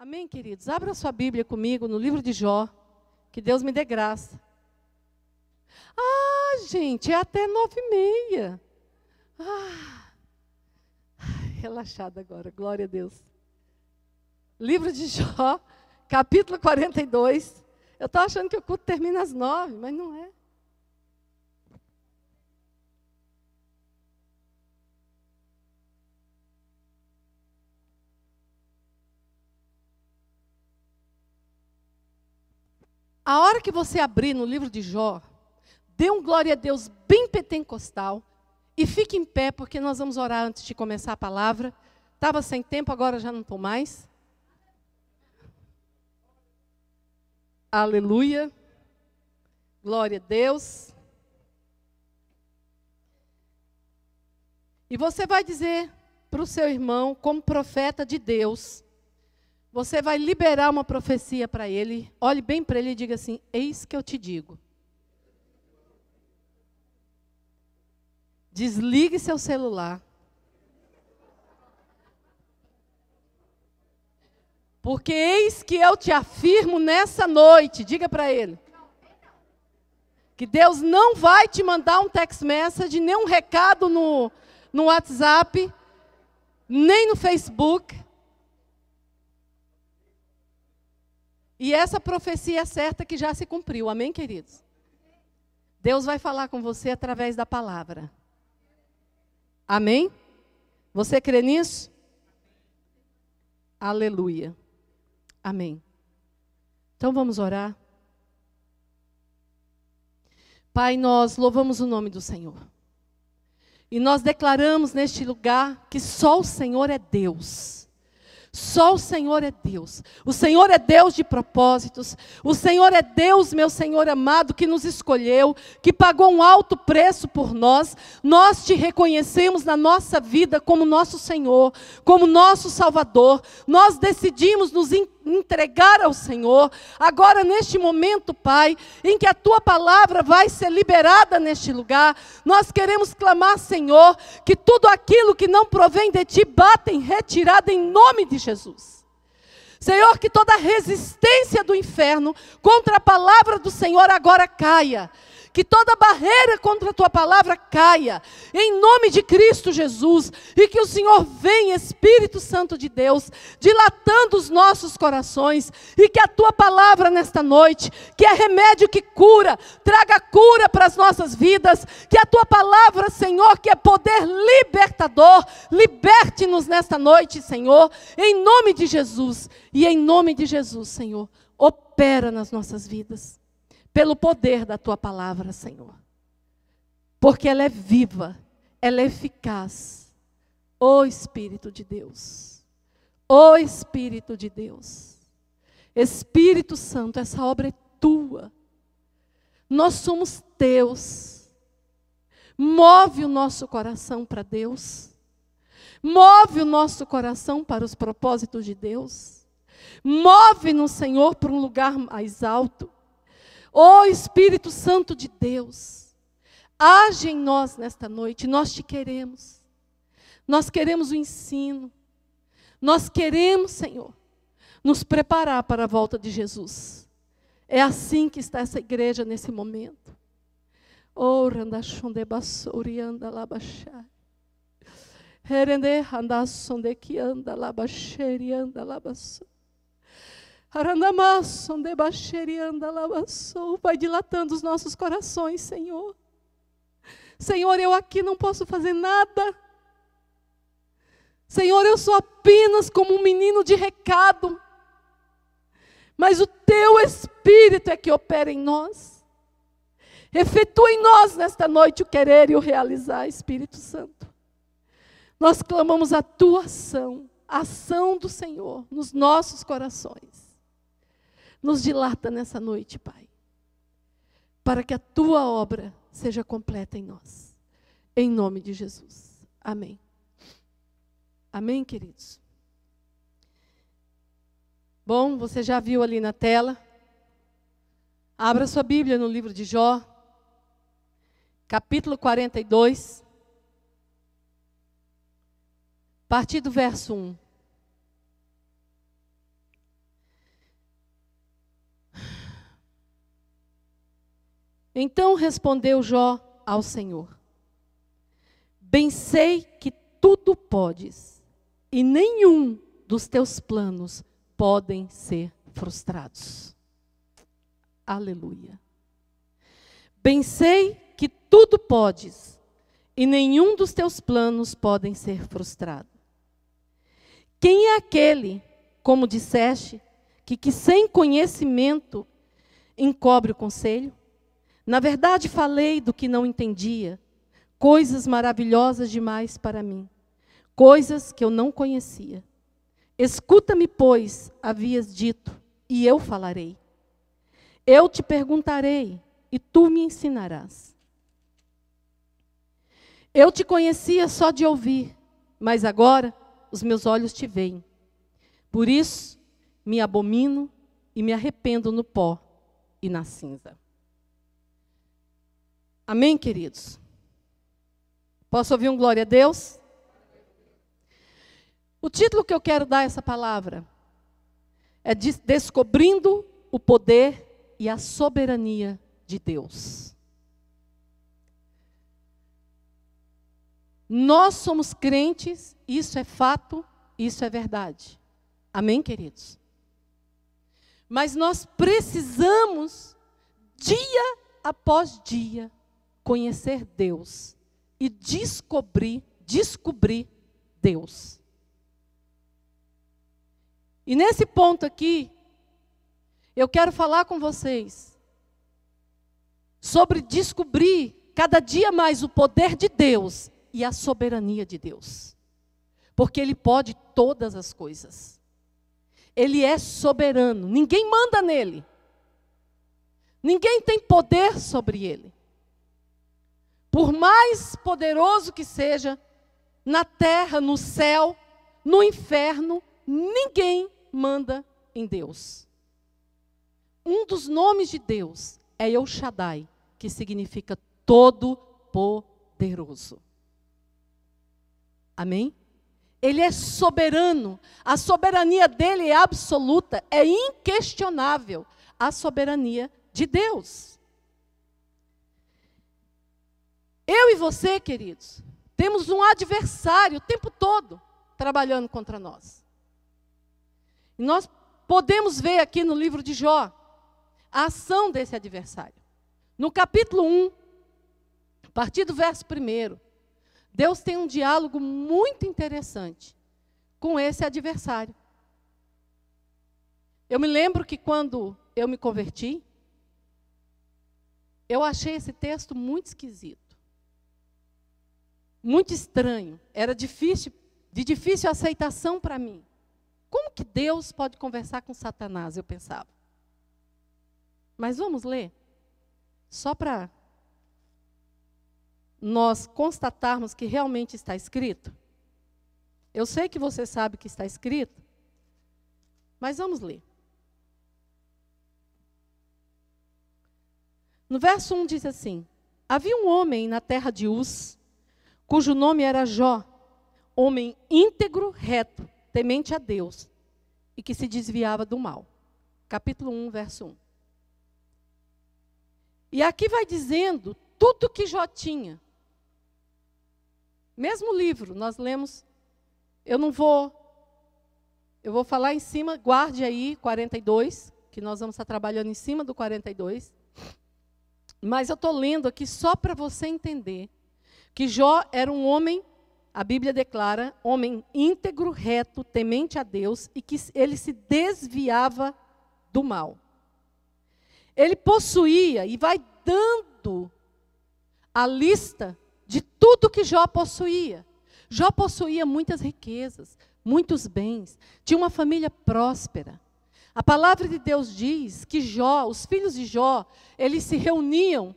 Amém, queridos? Abra sua Bíblia comigo no livro de Jó. Que Deus me dê graça. Ah, gente, é até 9h30. Relaxada agora, glória a Deus. Livro de Jó, capítulo 42. Eu estou achando que o culto termina às 9, mas não é. A hora que você abrir no livro de Jó, dê um glória a Deus bem pentecostal e fique em pé, porque nós vamos orar antes de começar a palavra. Estava sem tempo, agora já não estou mais. Aleluia. Glória a Deus. E você vai dizer para o seu irmão, como profeta de Deus, você vai liberar uma profecia para ele. Olhe bem para ele e diga assim: eis que eu te digo. Desligue seu celular. Porque eis que eu te afirmo nessa noite. Diga para ele. Que Deus não vai te mandar um text message, nem um recado no WhatsApp, nem no Facebook. E essa profecia é certa que já se cumpriu. Amém, queridos? Deus vai falar com você através da palavra. Amém? Você crê nisso? Aleluia. Amém. Então vamos orar. Pai, nós louvamos o nome do Senhor. E nós declaramos neste lugar que só o Senhor é Deus. Só o Senhor é Deus. O Senhor é Deus de propósitos. O Senhor é Deus, meu Senhor amado, que nos escolheu, que pagou um alto preço por nós. Nós te reconhecemos na nossa vida como nosso Senhor, como nosso Salvador. Nós decidimos nos entregar ao Senhor. Agora, neste momento, Pai, em que a Tua palavra vai ser liberada neste lugar, nós queremos clamar, Senhor, que tudo aquilo que não provém de Ti bata em retirada em nome de Jesus. Senhor, que toda resistência do inferno contra a palavra do Senhor agora caia. Que toda barreira contra a Tua palavra caia, em nome de Cristo Jesus, e que o Senhor venha, Espírito Santo de Deus, dilatando os nossos corações, e que a Tua palavra nesta noite, que é remédio que cura, traga cura para as nossas vidas, que a Tua palavra, Senhor, que é poder libertador, liberte-nos nesta noite, Senhor, em nome de Jesus, e em nome de Jesus, Senhor, opera nas nossas vidas. Pelo poder da Tua palavra, Senhor. Porque ela é viva, ela é eficaz. Ó Espírito de Deus. Ó Espírito de Deus. Espírito Santo, essa obra é Tua. Nós somos Teus. Move o nosso coração para Deus. Move o nosso coração para os propósitos de Deus. Move-nos, Senhor, para um lugar mais alto. Ó Espírito Santo de Deus, age em nós nesta noite, nós te queremos. Nós queremos o ensino. Nós queremos, Senhor, nos preparar para a volta de Jesus. É assim que está essa igreja nesse momento. Oh, randachonde bassouri anda labachai. Herende randassonde que anda labacheri anda labassou. Vai dilatando os nossos corações, Senhor. Senhor, eu aqui não posso fazer nada. Senhor, eu sou apenas como um menino de recado. Mas o Teu Espírito é que opera em nós. Efetua em nós nesta noite o querer e o realizar, Espírito Santo. Nós clamamos a Tua ação, a ação do Senhor nos nossos corações. Nos dilata nessa noite, Pai, para que a Tua obra seja completa em nós. Em nome de Jesus. Amém. Amém, queridos? Bom, você já viu ali na tela. Abra sua Bíblia no livro de Jó, capítulo 42, a partir do verso 1. Então respondeu Jó ao Senhor: bem sei que tudo podes, e nenhum dos teus planos podem ser frustrados. Aleluia. Bem sei que tudo podes, e nenhum dos teus planos podem ser frustrados. Quem é aquele, como disseste, que sem conhecimento encobre o conselho? Na verdade falei do que não entendia, coisas maravilhosas demais para mim, coisas que eu não conhecia. Escuta-me, pois, havias dito, e eu falarei. Eu te perguntarei, e tu me ensinarás. Eu te conhecia só de ouvir, mas agora os meus olhos te veem. Por isso, me abomino e me arrependo no pó e na cinza. Amém, queridos? Posso ouvir um glória a Deus? O título que eu quero dar a essa palavra é Descobrindo o Poder e a Soberania de Deus. Nós somos crentes, isso é fato, isso é verdade. Amém, queridos? Mas nós precisamos, dia após dia, conhecer Deus e descobrir Deus. E nesse ponto aqui, eu quero falar com vocês sobre descobrir cada dia mais o poder de Deus e a soberania de Deus. Porque Ele pode todas as coisas. Ele é soberano, ninguém manda nele. Ninguém tem poder sobre ele. Por mais poderoso que seja, na terra, no céu, no inferno, ninguém manda em Deus. Um dos nomes de Deus é El Shaddai, que significa todo-poderoso. Amém? Ele é soberano, a soberania dele é absoluta, é inquestionável, a soberania de Deus. Eu e você, queridos, temos um adversário o tempo todo trabalhando contra nós. E nós podemos ver aqui no livro de Jó a ação desse adversário. No capítulo 1, a partir do verso 1, Deus tem um diálogo muito interessante com esse adversário. Eu me lembro que quando eu me converti, eu achei esse texto muito esquisito. Muito estranho. Era de difícil aceitação para mim. Como que Deus pode conversar com Satanás? Eu pensava. Mas vamos ler. Só para nós constatarmos que realmente está escrito. Eu sei que você sabe que está escrito, mas vamos ler. No verso 1 diz assim: havia um homem na terra de Uz, cujo nome era Jó, homem íntegro, reto, temente a Deus, e que se desviava do mal. Capítulo 1, verso 1. E aqui vai dizendo tudo que Jó tinha. Mesmo livro, nós lemos, eu vou falar em cima, guarde aí 42, que nós vamos estar trabalhando em cima do 42. Mas eu estou lendo aqui só para você entender que Jó era um homem, a Bíblia declara, homem íntegro, reto, temente a Deus, e que ele se desviava do mal. Ele possuía, e vai dando a lista de tudo que Jó possuía. Jó possuía muitas riquezas, muitos bens, tinha uma família próspera. A palavra de Deus diz que Jó, os filhos de Jó, eles se reuniam,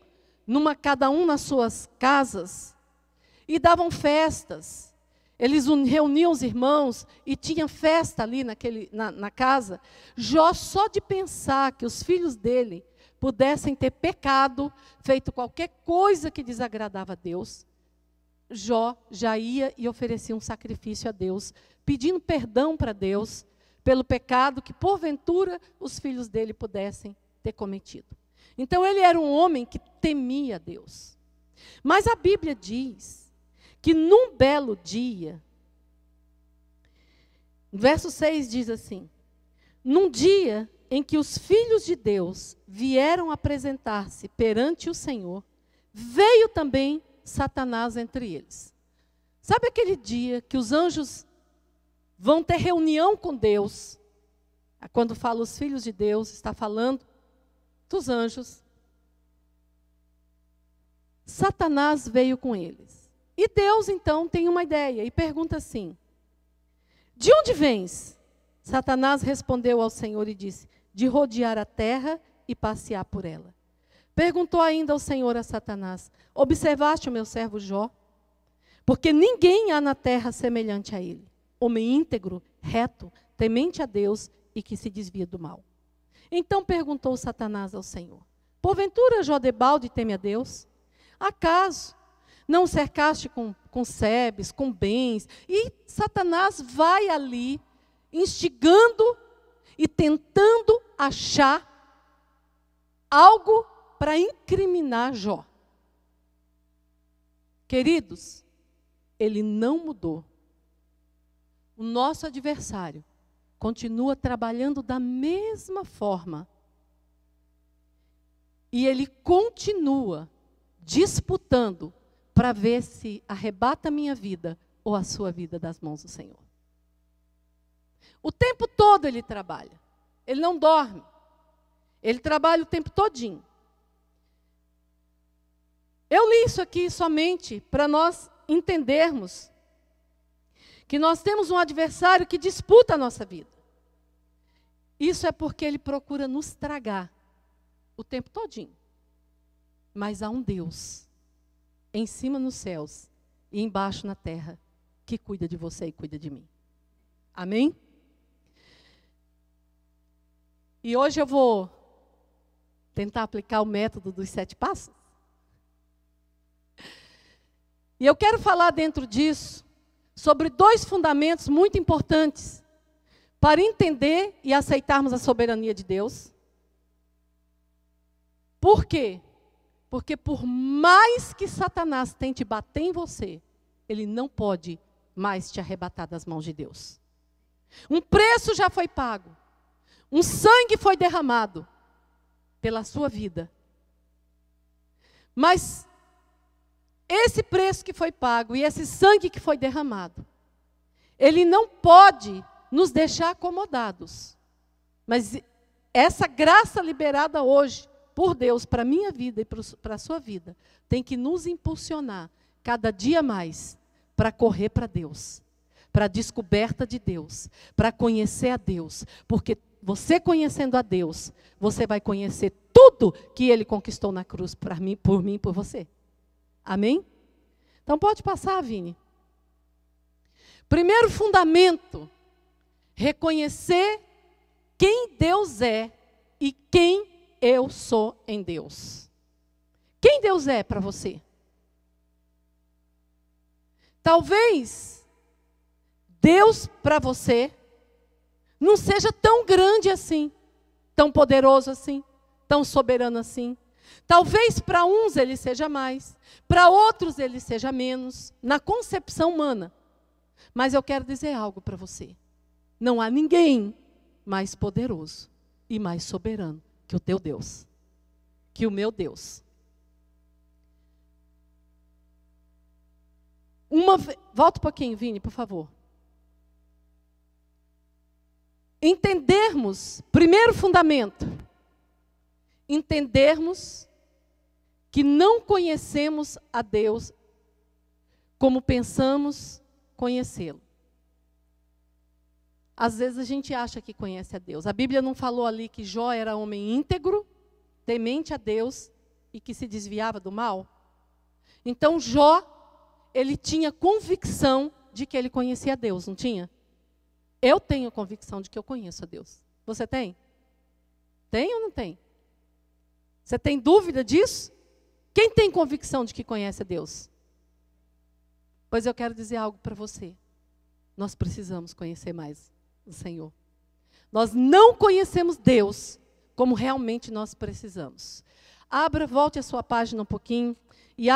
cada um nas suas casas, e davam festas. Eles reuniam os irmãos e tinha festa ali na casa. Jó, só de pensar que os filhos dele pudessem ter pecado, feito qualquer coisa que desagradava a Deus, Jó já ia e oferecia um sacrifício a Deus, pedindo perdão para Deus pelo pecado que porventura os filhos dele pudessem ter cometido. Então ele era um homem que temia Deus. Mas a Bíblia diz que num belo dia, verso 6 diz assim: num dia em que os filhos de Deus vieram apresentar-se perante o Senhor, veio também Satanás entre eles. Sabe aquele dia que os anjos vão ter reunião com Deus? Quando fala os filhos de Deus, está falando dos anjos. Satanás veio com eles. E Deus, então, tem uma ideia e pergunta assim: de onde vens? Satanás respondeu ao Senhor e disse: de rodear a terra e passear por ela. Perguntou ainda ao Senhor a Satanás: observaste o meu servo Jó? Porque ninguém há na terra semelhante a ele, homem íntegro, reto, temente a Deus e que se desvia do mal. Então perguntou Satanás ao Senhor: porventura Jó debalde teme a Deus? Acaso não o cercaste com sebes, com bens? E Satanás vai ali, instigando e tentando achar algo para incriminar Jó. Queridos, ele não mudou. O nosso adversário continua trabalhando da mesma forma. E ele continua disputando para ver se arrebata a minha vida ou a sua vida das mãos do Senhor. O tempo todo ele trabalha. Ele não dorme. Ele trabalha o tempo todinho. Eu li isso aqui somente para nós entendermos que nós temos um adversário que disputa a nossa vida. Isso é porque ele procura nos tragar o tempo todinho. Mas há um Deus em cima nos céus e embaixo na terra que cuida de você e cuida de mim. Amém? E hoje eu vou tentar aplicar o método dos 7 passos. E eu quero falar dentro disso sobre 2 fundamentos muito importantes para entender e aceitarmos a soberania de Deus. Por quê? Porque por mais que Satanás tente bater em você, ele não pode mais te arrebatar das mãos de Deus. Um preço já foi pago. Um sangue foi derramado pela sua vida. Mas esse preço que foi pago e esse sangue que foi derramado, ele não pode nos deixar acomodados. Mas essa graça liberada hoje por Deus para a minha vida e para a sua vida tem que nos impulsionar cada dia mais para correr para Deus, para a descoberta de Deus, para conhecer a Deus. Porque você conhecendo a Deus, você vai conhecer tudo que Ele conquistou na cruz por mim e por você. Amém? Então pode passar, Vini. Primeiro fundamento: reconhecer quem Deus é e quem eu sou em Deus. Quem Deus é para você? Talvez Deus para você não seja tão grande assim, tão poderoso assim, tão soberano assim. Talvez para uns ele seja mais, para outros ele seja menos, na concepção humana. Mas eu quero dizer algo para você. Não há ninguém mais poderoso e mais soberano que o teu Deus, que o meu Deus. Volta um pouquinho, Vini, por favor. Entendermos, primeiro fundamento, entendermos que não conhecemos a Deus como pensamos conhecê-lo. Às vezes a gente acha que conhece a Deus. A Bíblia não falou ali que Jó era homem íntegro, temente a Deus e que se desviava do mal? Então Jó, ele tinha convicção de que ele conhecia a Deus, não tinha? Eu tenho convicção de que eu conheço a Deus. Você tem? Tem ou não tem? Você tem dúvida disso? Quem tem convicção de que conhece a Deus? Pois eu quero dizer algo para você. Nós precisamos conhecer mais o Senhor. Nós não conhecemos Deus como realmente nós precisamos. Volte a sua página um pouquinho e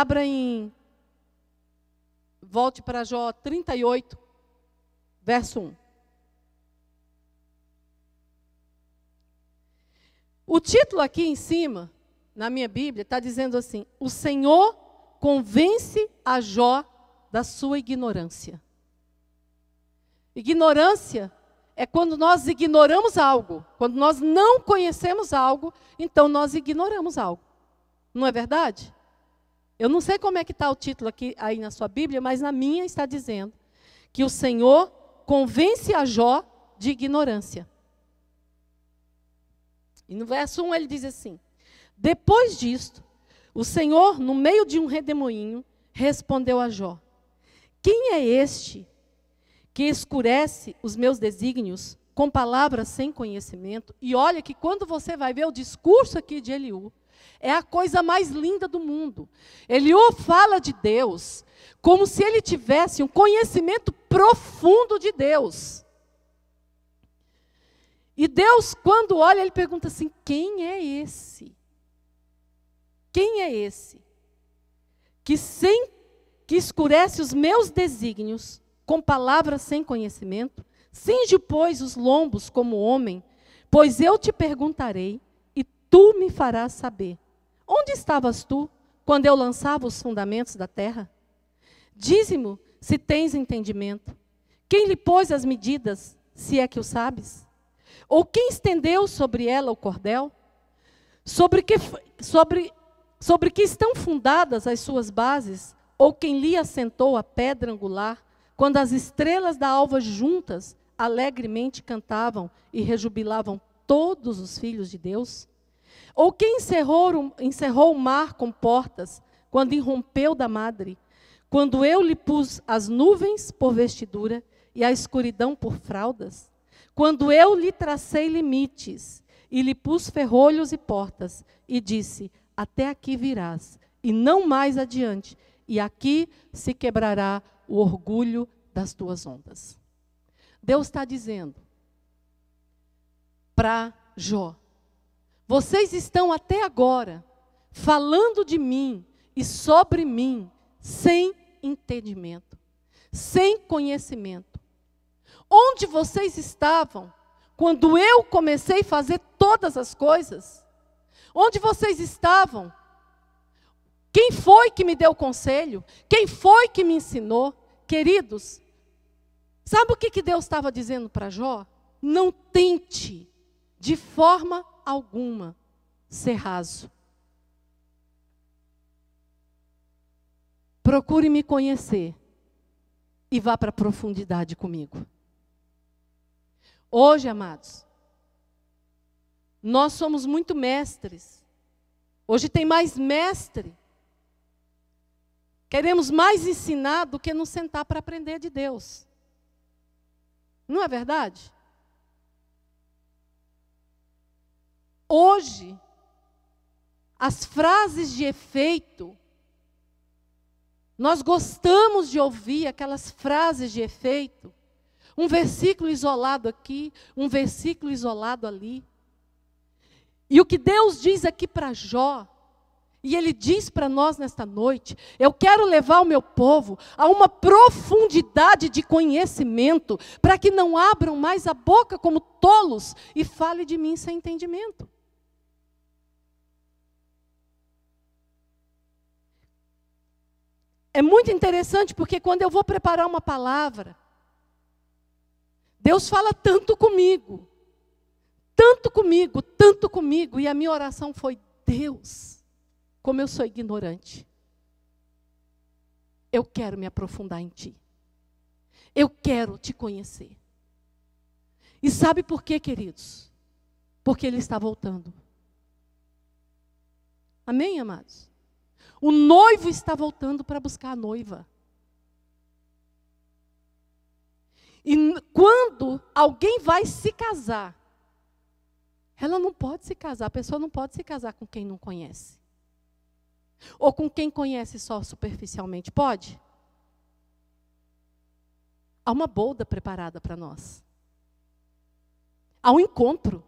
volte para Jó 38, verso 1. O título aqui em cima, na minha Bíblia, está dizendo assim: o Senhor convence a Jó da sua ignorância. Ignorância é quando nós ignoramos algo. Quando nós não conhecemos algo, então nós ignoramos algo. Não é verdade? Eu não sei como é que está o título aqui aí na sua Bíblia, mas na minha está dizendo que o Senhor convence a Jó de ignorância. E no verso 1 ele diz assim: depois disto, o Senhor, no meio de um redemoinho, respondeu a Jó: quem é este que escurece os meus desígnios com palavras sem conhecimento? E olha que quando você vai ver o discurso aqui de Eliú, é a coisa mais linda do mundo. Eliú fala de Deus como se ele tivesse um conhecimento profundo de Deus. E Deus, quando olha, ele pergunta assim: quem é esse? Quem é esse que escurece os meus desígnios com palavras sem conhecimento? Cinge, pois, os lombos como homem, pois eu te perguntarei e tu me farás saber. Onde estavas tu quando eu lançava os fundamentos da terra? Dize-me se tens entendimento. Quem lhe pôs as medidas, se é que o sabes? Ou quem estendeu sobre ela o cordel? Sobre que estão fundadas as suas bases? Ou quem lhe assentou a pedra angular, quando as estrelas da alva juntas alegremente cantavam e rejubilavam todos os filhos de Deus? Ou quem encerrou o mar com portas, quando irrompeu da madre, quando eu lhe pus as nuvens por vestidura e a escuridão por fraldas? Quando eu lhe tracei limites e lhe pus ferrolhos e portas, e disse: até aqui virás, e não mais adiante, e aqui se quebrará o orgulho das tuas ondas. Deus está dizendo para Jó: vocês estão até agora falando de mim e sobre mim sem entendimento, sem conhecimento. Onde vocês estavam quando eu comecei a fazer todas as coisas? Onde vocês estavam? Quem foi que me deu conselho? Quem foi que me ensinou? Queridos, sabe o que Deus estava dizendo para Jó? Não tente, de forma alguma, ser raso. Procure me conhecer e vá para a profundidade comigo. Hoje, amados, nós somos muito mestres. Hoje tem mais mestre. Queremos mais ensinar do que nos sentar para aprender de Deus. Não é verdade? Hoje, as frases de efeito, nós gostamos de ouvir aquelas frases de efeito, um versículo isolado aqui, um versículo isolado ali. E o que Deus diz aqui para Jó, e Ele diz para nós nesta noite: eu quero levar o meu povo a uma profundidade de conhecimento, para que não abram mais a boca como tolos e fale de mim sem entendimento. É muito interessante porque quando eu vou preparar uma palavra, Deus fala tanto comigo, tanto comigo, tanto comigo, e a minha oração foi: Deus, como eu sou ignorante, eu quero me aprofundar em Ti, eu quero Te conhecer. E sabe por quê, queridos? Porque Ele está voltando. Amém, amados? O noivo está voltando para buscar a noiva. E quando alguém vai se casar, ela não pode se casar, a pessoa não pode se casar com quem não conhece. Ou com quem conhece só superficialmente, pode? Há uma bolda preparada para nós. Há um encontro.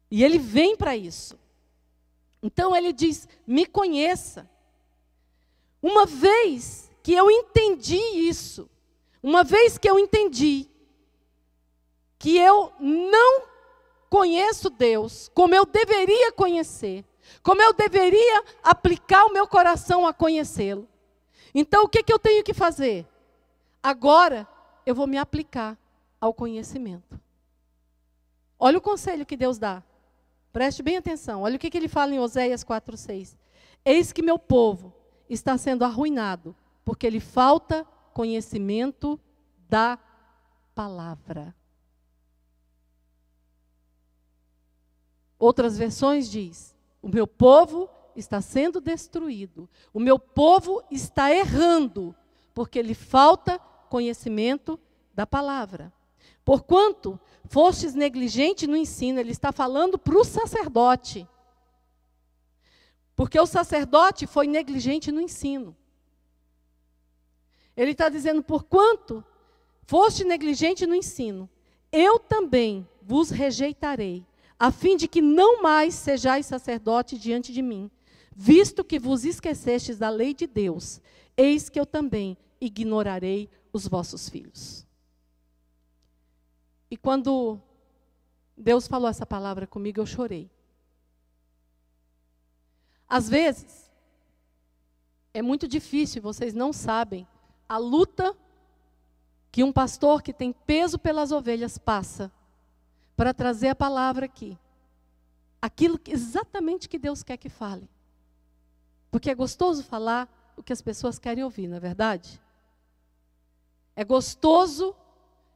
E ele vem para isso. Então ele diz, me conheça. Uma vez que eu entendi isso, uma vez que eu entendi que eu não conheço Deus como eu deveria conhecer, como eu deveria aplicar o meu coração a conhecê-lo. Então o que eu tenho que fazer? Agora eu vou me aplicar ao conhecimento. Olha o conselho que Deus dá. Preste bem atenção. Olha o que ele fala em Oséias 4:6. Eis que meu povo está sendo arruinado, porque lhe falta conhecimento da palavra. Outras versões diz, o meu povo está sendo destruído, o meu povo está errando, porque lhe falta conhecimento da palavra. Porquanto fostes negligente no ensino, ele está falando para o sacerdote. Porque o sacerdote foi negligente no ensino. Ele está dizendo, porquanto foste negligente no ensino, eu também vos rejeitarei, a fim de que não mais sejais sacerdote diante de mim, visto que vos esquecestes da lei de Deus, eis que eu também ignorarei os vossos filhos. E quando Deus falou essa palavra comigo, eu chorei. Às vezes, é muito difícil, vocês não sabem, a luta que um pastor que tem peso pelas ovelhas passa para trazer a palavra aqui. Aquilo exatamente que Deus quer que fale. Porque é gostoso falar o que as pessoas querem ouvir, não é verdade? É gostoso,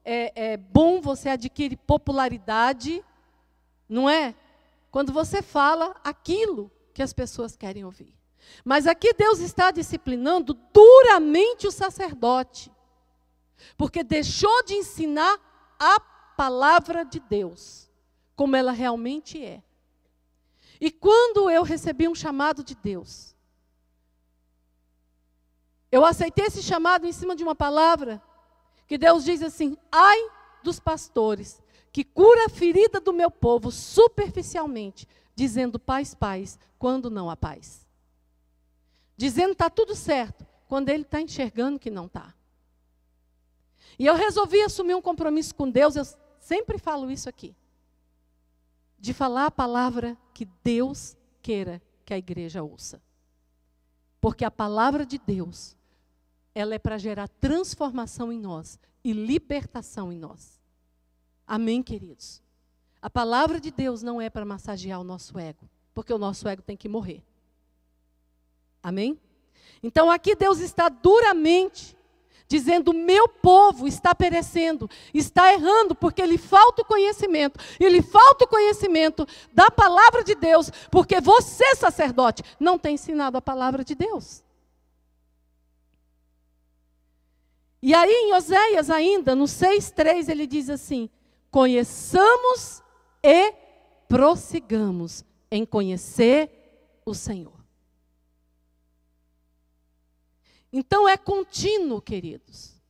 é bom, você adquire popularidade, não é? Quando você fala aquilo que as pessoas querem ouvir. Mas aqui Deus está disciplinando duramente o sacerdote, porque deixou de ensinar a palavra de Deus, como ela realmente é. E quando eu recebi um chamado de Deus, eu aceitei esse chamado em cima de uma palavra, que Deus diz assim, ai dos pastores, que cura a ferida do meu povo superficialmente, dizendo paz, paz, quando não há paz. Dizendo está tudo certo, quando ele está enxergando que não está. E eu resolvi assumir um compromisso com Deus, eu sempre falo isso aqui, de falar a palavra que Deus queira que a igreja ouça. Porque a palavra de Deus, ela é para gerar transformação em nós e libertação em nós. Amém, queridos? A palavra de Deus não é para massagear o nosso ego, porque o nosso ego tem que morrer. Amém? Então aqui Deus está duramente dizendo, meu povo está perecendo, está errando, porque lhe falta o conhecimento. E lhe falta o conhecimento da palavra de Deus, porque você, sacerdote, não tem ensinado a palavra de Deus. E aí em Oséias ainda, no 6:3, ele diz assim, conheçamos e prossigamos em conhecer o Senhor. Então é contínuo, queridos.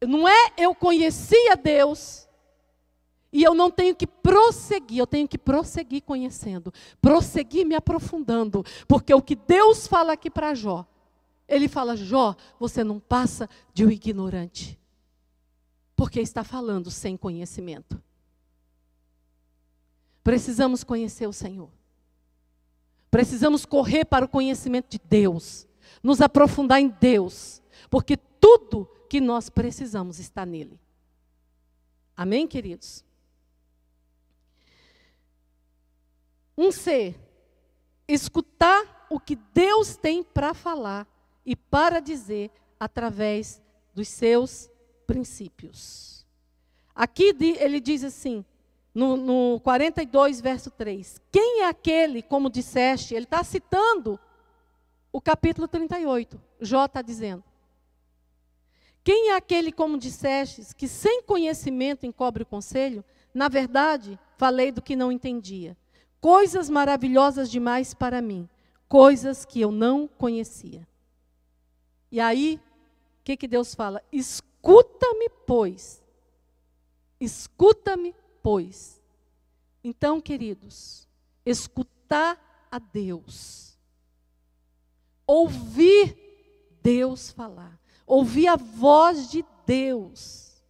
Não é eu conheci a Deus e eu não tenho que prosseguir, eu tenho que prosseguir conhecendo, prosseguir me aprofundando, porque o que Deus fala aqui para Jó, ele fala, Jó, você não passa de um ignorante, porque está falando sem conhecimento. Precisamos conhecer o Senhor. Precisamos correr para o conhecimento de Deus. Nos aprofundar em Deus. Porque tudo que nós precisamos está nele. Amém, queridos? 1C. Escutar o que Deus tem para falar e para dizer através dos seus princípios. Aqui ele diz assim, no 42, verso 3. Quem é aquele, como disseste, ele está citando o capítulo 38, Jó está dizendo. Quem é aquele, como dissestes, que sem conhecimento encobre o conselho? Na verdade, falei do que não entendia. Coisas maravilhosas demais para mim, coisas que eu não conhecia. E aí, o que Deus fala? Escuta-me, pois. Escuta-me, pois. Então, queridos, escutar a Deus, ouvir Deus falar, ouvir a voz de Deus,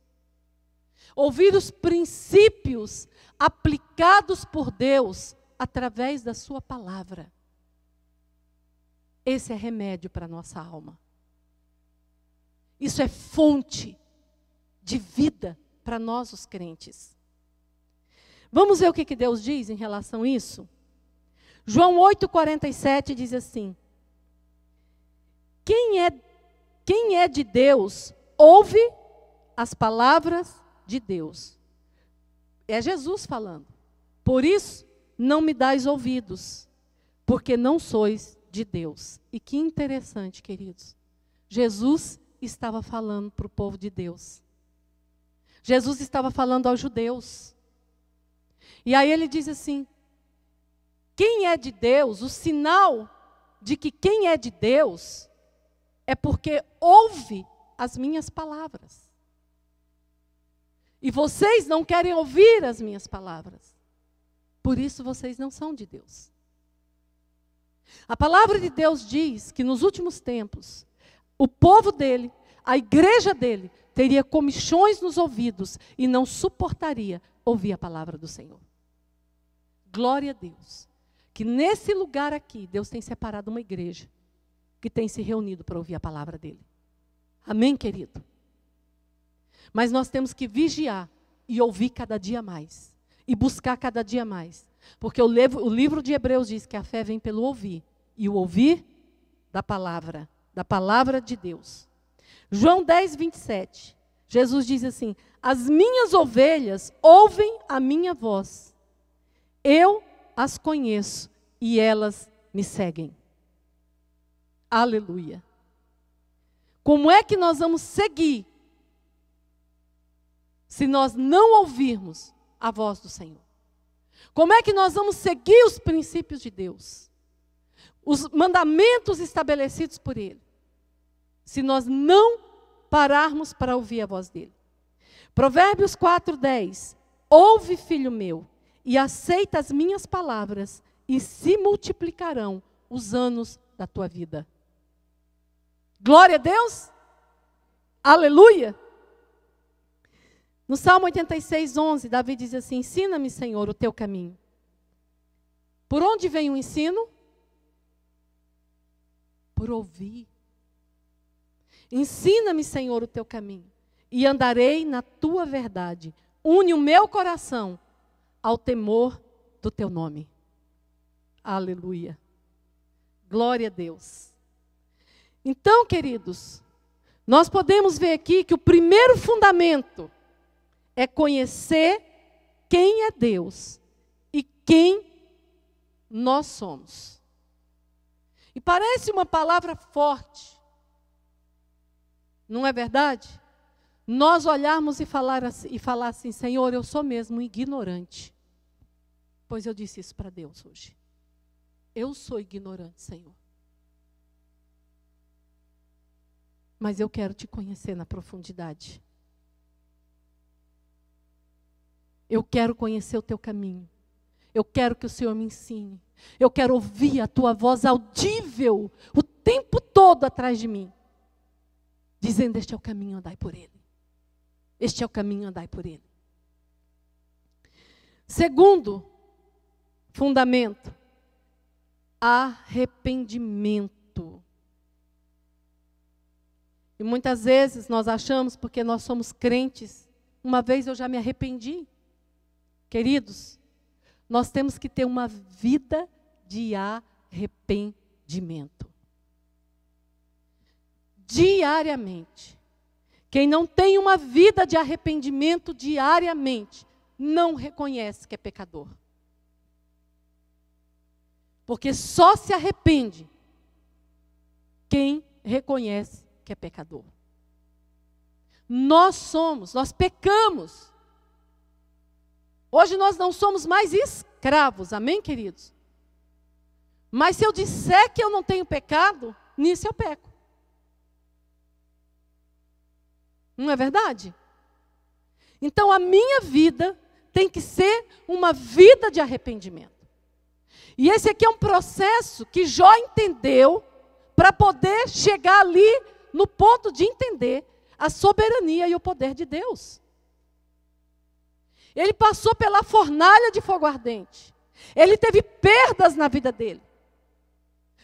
ouvir os princípios aplicados por Deus através da sua palavra. Esse é remédio para a nossa alma. Isso é fonte de vida para nós, os crentes. Vamos ver o que Deus diz em relação a isso? João 8,47 diz assim: quem é de Deus, ouve as palavras de Deus. É Jesus falando. Por isso, não me dais ouvidos, porque não sois de Deus. E que interessante, queridos. Jesus estava falando para o povo de Deus. Jesus estava falando aos judeus. E aí ele diz assim: quem é de Deus, o sinal de que quem é de Deus é porque ouve as minhas palavras. E vocês não querem ouvir as minhas palavras. Por isso vocês não são de Deus. A palavra de Deus diz que nos últimos tempos, o povo dele, a igreja dele, teria comichões nos ouvidos e não suportaria ouvir a palavra do Senhor. Glória a Deus, que nesse lugar aqui, Deus tem separado uma igreja que tem se reunido para ouvir a palavra dele. Amém, querido? Mas nós temos que vigiar e ouvir cada dia mais. E buscar cada dia mais. Porque o livro de Hebreus diz que a fé vem pelo ouvir. E o ouvir da palavra de Deus. João 10, 27. Jesus diz assim: as minhas ovelhas ouvem a minha voz. Eu as conheço e elas me seguem. Aleluia. Como é que nós vamos seguir se nós não ouvirmos a voz do Senhor? Como é que nós vamos seguir os princípios de Deus? Os mandamentos estabelecidos por Ele, se nós não pararmos para ouvir a voz dEle. Provérbios 4:10. Ouve, filho meu, e aceita as minhas palavras, e se multiplicarão os anos da tua vida. Glória a Deus. Aleluia. No Salmo 86:11, Davi diz assim: ensina-me, Senhor, o teu caminho. Por onde vem o ensino? Por ouvir. Ensina-me, Senhor, o teu caminho, e andarei na tua verdade. Une o meu coração ao temor do teu nome. Aleluia. Glória a Deus. Então, queridos, nós podemos ver aqui que o primeiro fundamento é conhecer quem é Deus e quem nós somos. E parece uma palavra forte, não é verdade? Nós olharmos e falar assim: Senhor, eu sou mesmo um ignorante. Pois eu disse isso para Deus hoje. Eu sou ignorante, Senhor. Mas eu quero te conhecer na profundidade. Eu quero conhecer o teu caminho. Eu quero que o Senhor me ensine. Eu quero ouvir a tua voz audível o tempo todo atrás de mim, dizendo: este é o caminho, andai por ele. Este é o caminho, andai por ele. Segundo fundamento, arrependimento. E muitas vezes nós achamos, porque nós somos crentes, uma vez eu já me arrependi. Queridos, nós temos que ter uma vida de arrependimento. Diariamente. Quem não tem uma vida de arrependimento diariamente, não reconhece que é pecador. Porque só se arrepende quem reconhece que é pecador. Nós pecamos. Hoje nós não somos mais escravos, amém, queridos? Mas se eu disser que eu não tenho pecado, nisso eu peco. Não é verdade? Então a minha vida tem que ser uma vida de arrependimento. E esse aqui é um processo que Jó entendeu para poder chegar ali no ponto de entender a soberania e o poder de Deus. Ele passou pela fornalha de fogo ardente. Ele teve perdas na vida dele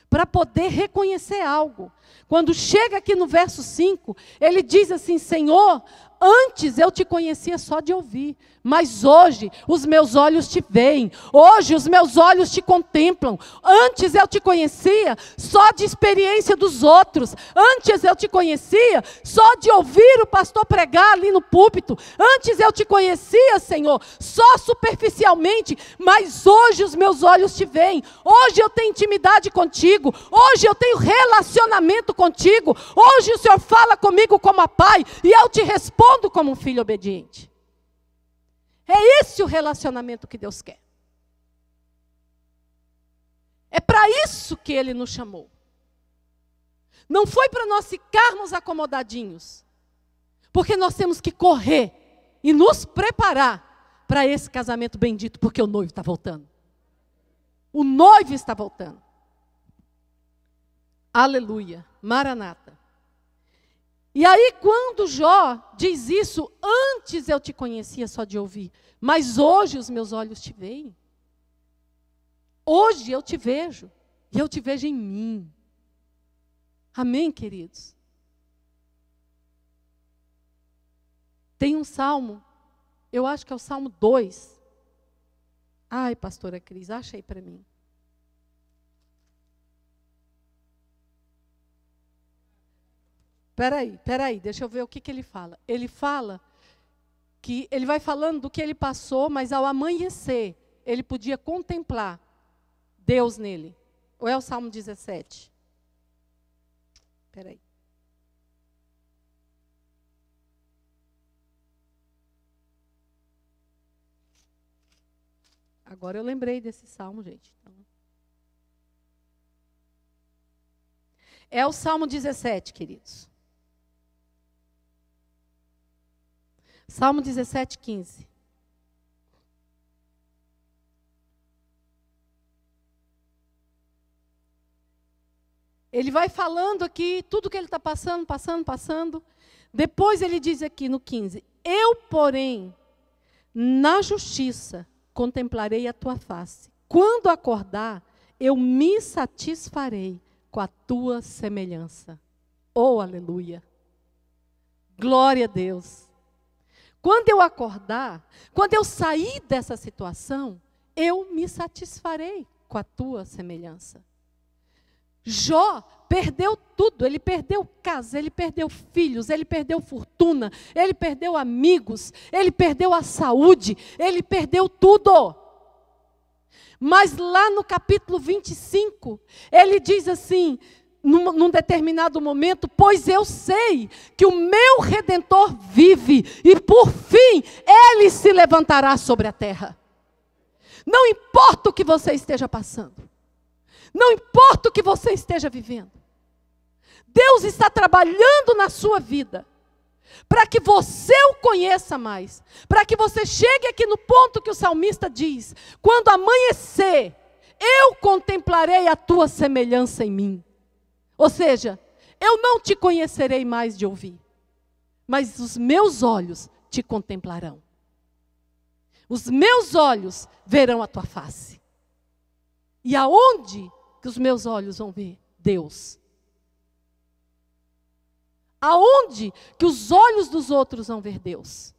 para poder reconhecer algo. Quando chega aqui no verso 5, ele diz assim: Senhor, antes eu te conhecia só de ouvir, mas hoje os meus olhos te veem, hoje os meus olhos te contemplam. Antes eu te conhecia só de experiência dos outros, antes eu te conhecia só de ouvir o pastor pregar ali no púlpito, antes eu te conhecia, Senhor, só superficialmente, mas hoje os meus olhos te veem, hoje eu tenho intimidade contigo, hoje eu tenho relacionamento contigo, hoje o Senhor fala comigo como a pai, e eu te respondo como um filho obediente. É esse o relacionamento que Deus quer. É para isso que Ele nos chamou. Não foi para nós ficarmos acomodadinhos, porque nós temos que correr e nos preparar para esse casamento bendito, porque o noivo está voltando. O noivo está voltando. Aleluia, Maranata. E aí quando Jó diz isso, antes eu te conhecia só de ouvir, mas hoje os meus olhos te veem. Hoje eu te vejo, e eu te vejo em mim. Amém, queridos? Tem um salmo, eu acho que é o Salmo 2. Ai, pastora Cris, acha aí para mim. Peraí, deixa eu ver o que ele fala. Ele fala que ele vai falando do que ele passou, mas ao amanhecer, ele podia contemplar Deus nele. Ou é o Salmo 17? Peraí. Agora eu lembrei desse salmo, gente. É o Salmo 17, queridos. Salmo 17, 15. Ele vai falando aqui tudo que ele está passando. Depois ele diz aqui no 15: Eu, porém, na justiça contemplarei a tua face. Quando acordar, eu me satisfarei com a tua semelhança. Oh, aleluia! Glória a Deus! Quando eu acordar, quando eu sair dessa situação, eu me satisfarei com a tua semelhança. Jó perdeu tudo, ele perdeu casa, ele perdeu filhos, ele perdeu fortuna, ele perdeu amigos, ele perdeu a saúde, ele perdeu tudo. Mas lá no capítulo 25, ele diz assim, num determinado momento: pois eu sei que o meu Redentor vive, e por fim ele se levantará sobre a terra. Não importa o que você esteja passando, não importa o que você esteja vivendo, Deus está trabalhando na sua vida, para que você o conheça mais, para que você chegue aqui no ponto que o salmista diz: quando amanhecer, eu contemplarei a tua semelhança em mim. Ou seja, eu não te conhecerei mais de ouvir, mas os meus olhos te contemplarão. Os meus olhos verão a tua face. E aonde que os meus olhos vão ver? Deus. Aonde que os olhos dos outros vão ver Deus?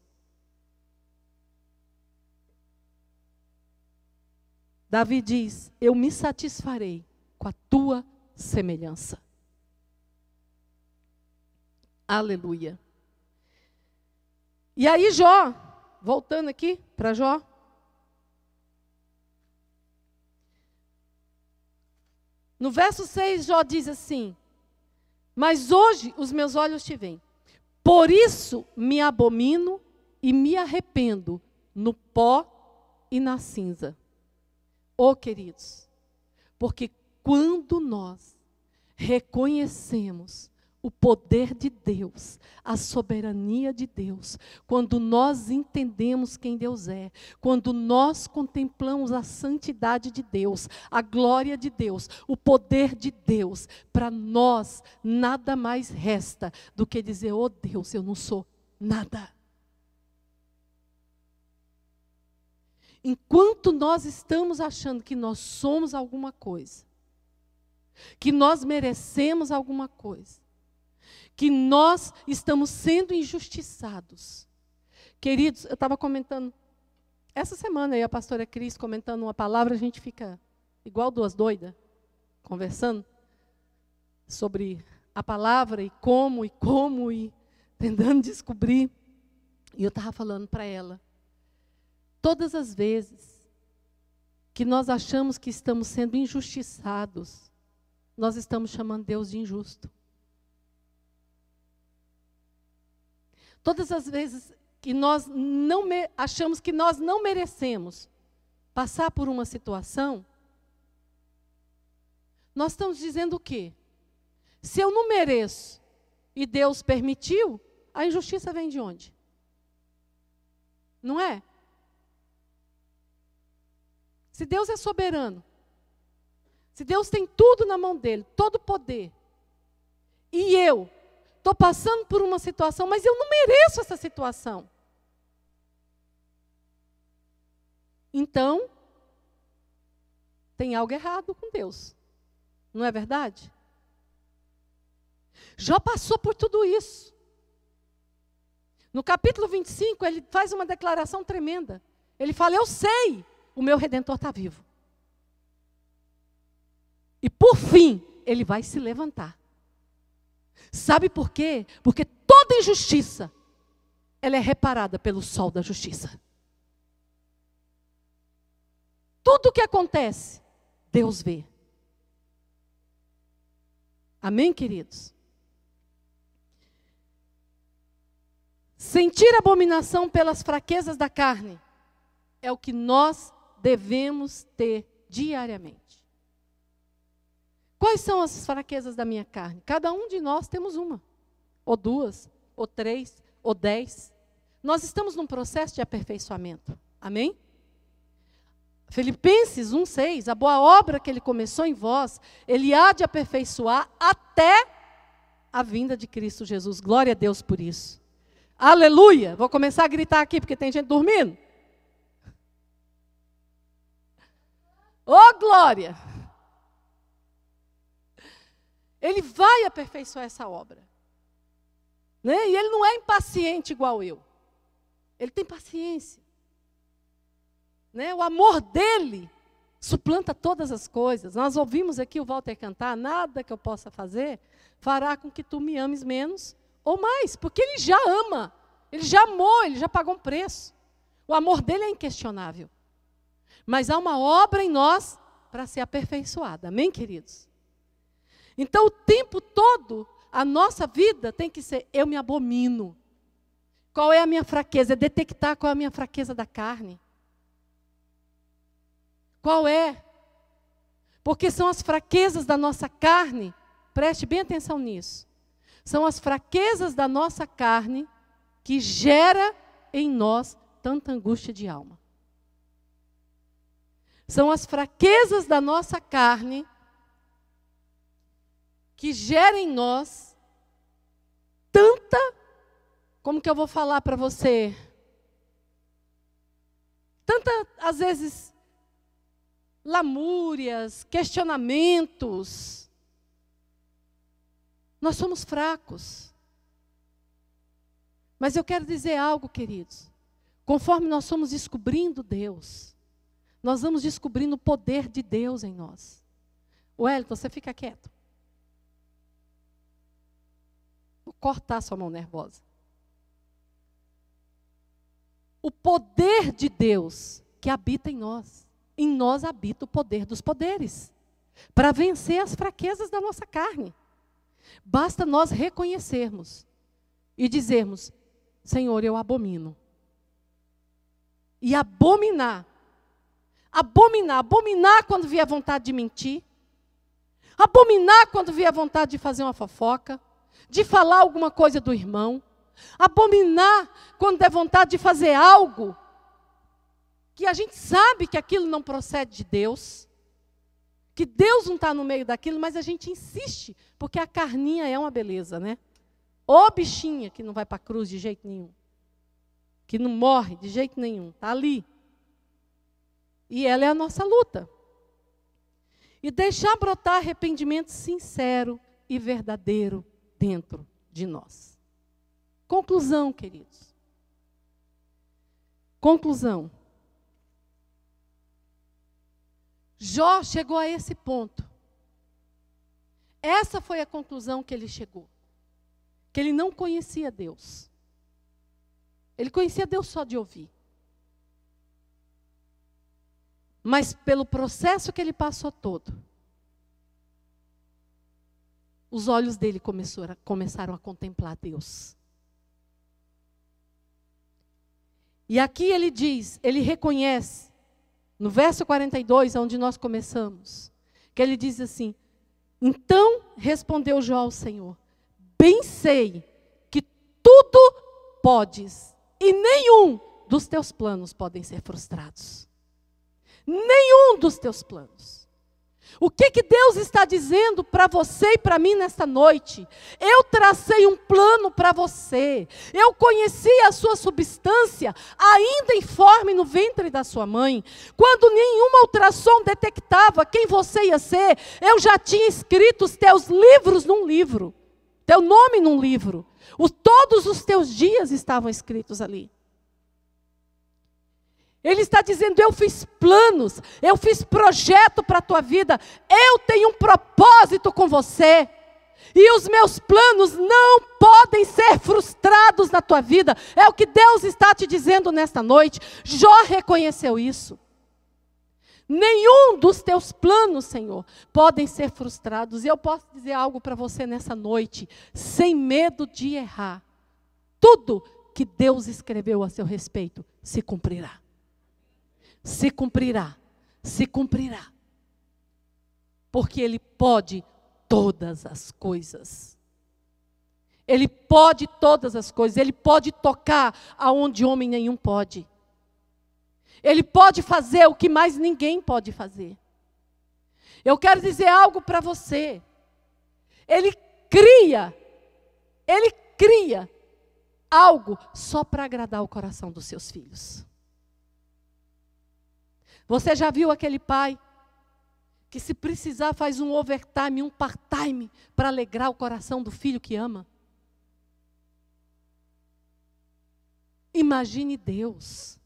Davi diz: eu me satisfarei com a tua semelhança. Aleluia. E aí Jó, voltando aqui para Jó. No verso 6, Jó diz assim: mas hoje os meus olhos te veem, por isso me abomino e me arrependo no pó e na cinza. Oh, queridos, porque quando nós reconhecemos o poder de Deus, a soberania de Deus, quando nós entendemos quem Deus é, quando nós contemplamos a santidade de Deus, a glória de Deus, o poder de Deus, para nós nada mais resta do que dizer: oh Deus, eu não sou nada. Enquanto nós estamos achando que nós somos alguma coisa, que nós merecemos alguma coisa, que nós estamos sendo injustiçados. Queridos, eu estava comentando, essa semana aí a pastora Cris comentando uma palavra, a gente fica igual duas doidas, conversando sobre a palavra e tentando descobrir. E eu estava falando para ela, todas as vezes que nós achamos que estamos sendo injustiçados, nós estamos chamando Deus de injusto. Todas as vezes que nós achamos que nós não merecemos passar por uma situação, nós estamos dizendo o quê? Se eu não mereço e Deus permitiu, a injustiça vem de onde? Não é? Se Deus é soberano, se Deus tem tudo na mão dele, todo o poder, e eu estou passando por uma situação, mas eu não mereço essa situação. Então, tem algo errado com Deus. Não é verdade? Jó passou por tudo isso. No capítulo 25, ele faz uma declaração tremenda. Ele fala: eu sei, o meu Redentor está vivo. E por fim, ele vai se levantar. Sabe por quê? Porque toda injustiça, ela é reparada pelo sol da justiça. Tudo o que acontece, Deus vê. Amém, queridos? Sentir abominação pelas fraquezas da carne é o que nós devemos ter diariamente. Quais são as fraquezas da minha carne? Cada um de nós temos uma, ou duas, ou três, ou 10. Nós estamos num processo de aperfeiçoamento. Amém? Filipenses 1,6, a boa obra que ele começou em vós, ele há de aperfeiçoar até a vinda de Cristo Jesus. Glória a Deus por isso. Aleluia! Vou começar a gritar aqui, porque tem gente dormindo. Ô, glória! Ele vai aperfeiçoar essa obra. Né? E ele não é impaciente igual eu. Ele tem paciência. Né? O amor dele suplanta todas as coisas. Nós ouvimos aqui o Walter cantar: nada que eu possa fazer fará com que tu me ames menos ou mais. Porque ele já ama. Ele já amou, ele já pagou um preço. O amor dele é inquestionável. Mas há uma obra em nós para ser aperfeiçoada. Amém, queridos? Então, o tempo todo, a nossa vida tem que ser: eu me abomino. Qual é a minha fraqueza? É detectar qual é a minha fraqueza da carne. Qual é? Porque são as fraquezas da nossa carne, preste bem atenção nisso. São as fraquezas da nossa carne que gera em nós tanta angústia de alma. São as fraquezas da nossa carne que gera em nós tanta, como que eu vou falar para você? Tanta, às vezes, lamúrias, questionamentos. Nós somos fracos. Mas eu quero dizer algo, queridos. Conforme nós somos descobrindo Deus, nós vamos descobrindo o poder de Deus em nós. Wellington, você fica quieto. Vou cortar sua mão nervosa. O poder de Deus que habita em nós. Em nós habita o poder dos poderes. Para vencer as fraquezas da nossa carne. Basta nós reconhecermos e dizermos: Senhor, eu abomino. E abominar quando vier a vontade de mentir, abominar quando vier a vontade de fazer uma fofoca, de falar alguma coisa do irmão, abominar quando der vontade de fazer algo que a gente sabe que aquilo não procede de Deus, que Deus não está no meio daquilo, mas a gente insiste, porque a carninha é uma beleza, né? Ô bichinha que não vai para a cruz de jeito nenhum, que não morre de jeito nenhum, está ali. E ela é a nossa luta. E deixar brotar arrependimento sincero e verdadeiro dentro de nós. Conclusão, queridos. Conclusão. Jó chegou a esse ponto. Essa foi a conclusão que ele chegou. Que ele não conhecia Deus. Ele conhecia Deus só de ouvir. Mas pelo processo que ele passou todo, os olhos dele começaram a contemplar Deus. E aqui ele diz, ele reconhece, no verso 42, onde nós começamos, que ele diz assim: então respondeu Jó ao Senhor: bem sei que tudo podes, e nenhum dos teus planos podem ser frustrados. Nenhum dos teus planos. O que Deus está dizendo para você e para mim nesta noite? Eu tracei um plano para você. Eu conheci a sua substância ainda informe no ventre da sua mãe. Quando nenhuma ultrassom detectava quem você ia ser, eu já tinha escrito os teus livros num livro. Teu nome num livro. Todos os teus dias estavam escritos ali. Ele está dizendo: eu fiz planos, eu fiz projeto para a tua vida, eu tenho um propósito com você, e os meus planos não podem ser frustrados na tua vida. É o que Deus está te dizendo nesta noite. Jó reconheceu isso. Nenhum dos teus planos, Senhor, podem ser frustrados. E eu posso dizer algo para você nessa noite, sem medo de errar. Tudo que Deus escreveu a seu respeito se cumprirá. Se cumprirá, se cumprirá. Porque Ele pode todas as coisas. Ele pode todas as coisas. Ele pode tocar aonde homem nenhum pode. Ele pode fazer o que mais ninguém pode fazer. Eu quero dizer algo para você. Ele cria algo só para agradar o coração dos seus filhos. Você já viu aquele pai que, se precisar, faz um overtime, um part-time para alegrar o coração do filho que ama? Imagine Deus.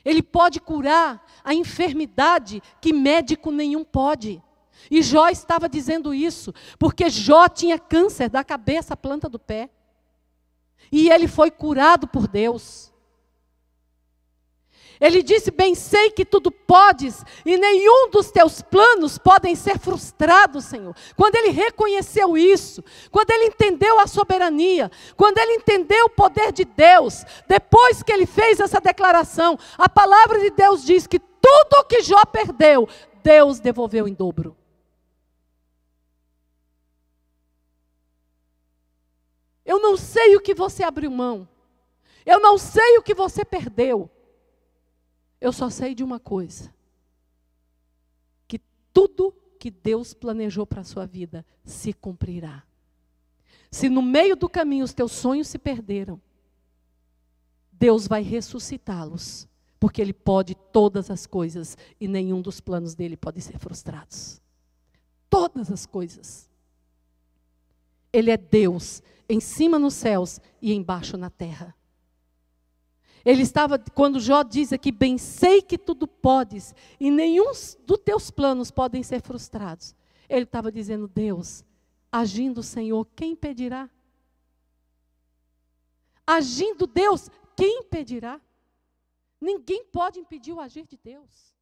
Ele pode curar a enfermidade que médico nenhum pode. E Jó estava dizendo isso, porque Jó tinha câncer da cabeça à planta do pé. E ele foi curado por Deus. Ele disse: bem sei que tudo podes, e nenhum dos teus planos podem ser frustrados, Senhor. Quando ele reconheceu isso, quando ele entendeu a soberania, quando ele entendeu o poder de Deus, depois que ele fez essa declaração, a palavra de Deus diz que tudo que Jó perdeu, Deus devolveu em dobro. Eu não sei o que você abriu mão, eu não sei o que você perdeu. Eu só sei de uma coisa: que tudo que Deus planejou para a sua vida se cumprirá. Se no meio do caminho os teus sonhos se perderam, Deus vai ressuscitá-los, porque Ele pode todas as coisas e nenhum dos planos dele pode ser frustrados. Todas as coisas. Ele é Deus, em cima nos céus e embaixo na terra. Ele estava, quando Jó diz aqui: bem sei que tudo podes, e nenhum dos teus planos podem ser frustrados. Ele estava dizendo: Deus, agindo o Senhor, quem impedirá? Agindo Deus, quem impedirá? Ninguém pode impedir o agir de Deus.